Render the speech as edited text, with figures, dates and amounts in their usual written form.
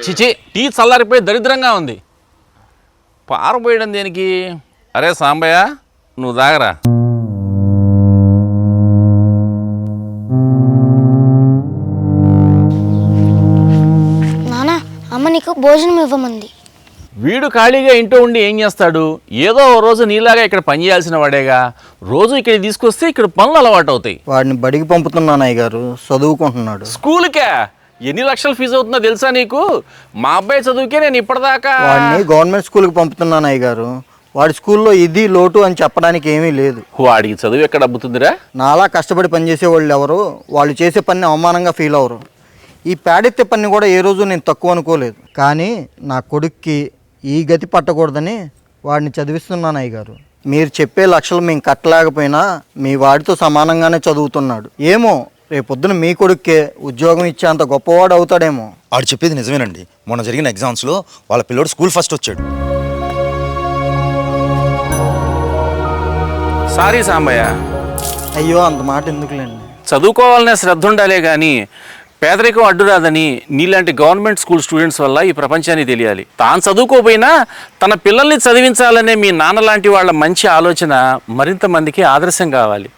చిచి, టీ చల్లారిపోయి దరిద్రంగా ఉంది. పారబోయడం దేనికి? అరే సాంబయ్య, నువ్వు తాగరా. నానా, అమ్మ నీకు భోజనం ఇవ్వమంది. వీడు ఖాళీగా ఇంట్లో ఉండి ఏం చేస్తాడు? ఏదో ఓ రోజు నీలాగా ఇక్కడ పని చేయాల్సిన వాడేగా. రోజు ఇక్కడ తీసుకొస్తే ఇక్కడ పనులు అలవాటు అవుతాయి. వాడిని బడికి పంపుతున్నాను అయ్య గారు, చదువుకుంటున్నాడు. స్కూల్కే ఎన్ని లక్షలు ఫీజు అవుతుందో తెలుసా నీకు? మా అబ్బాయి చదువుకే నేను ఇప్పటిదాకా వాడిని గవర్నమెంట్ స్కూల్కి పంపుతున్నాను అయ్య గారు. వాడి స్కూల్లో ఇది లోటు అని చెప్పడానికి ఏమీ లేదు. వాడికి చదువు ఎక్కడ అబ్బుతుందిరా? నాలా కష్టపడి పనిచేసే వాళ్ళు ఎవరు వాళ్ళు చేసే పని అవమానంగా ఫీల్ అవరు. ఈ పేడెత్తే పని కూడా ఏ రోజు నేను తక్కువ అనుకోలేదు. కానీ నా కొడుక్కి ఈ గతి పట్టకూడదని వాడిని చదివిస్తున్నాను అయ్య గారు. మీరు చెప్పే లక్షలు మేము కట్టలేకపోయినా మీ వాడితో సమానంగానే చదువుతున్నాడు. ఏమో రేపొద్దున మీ కొడుక్కే ఉద్యోగం ఇచ్చేంత గొప్పవాడు అవుతాడేమో. వాడు చెప్పేది నిజమేనండి. మొన్న జరిగిన ఎగ్జామ్స్లో వాళ్ళ పిల్లోడు స్కూల్ ఫస్ట్ వచ్చాడు. సారీ సాంబయ్య. అయ్యో, అంత మాట ఎందుకులేండి. చదువుకోవాలనే శ్రద్ధ ఉండాలే కానీ పేదరికం అడ్డురాదని నీలాంటి గవర్నమెంట్ స్కూల్ స్టూడెంట్స్ వల్ల ఈ ప్రపంచానికి తెలియాలి. తాను చదువుకోపోయినా తన పిల్లల్ని చదివించాలనే మీ నాన్న లాంటి వాళ్ళ మంచి ఆలోచన మరింత మందికి ఆదర్శం కావాలి.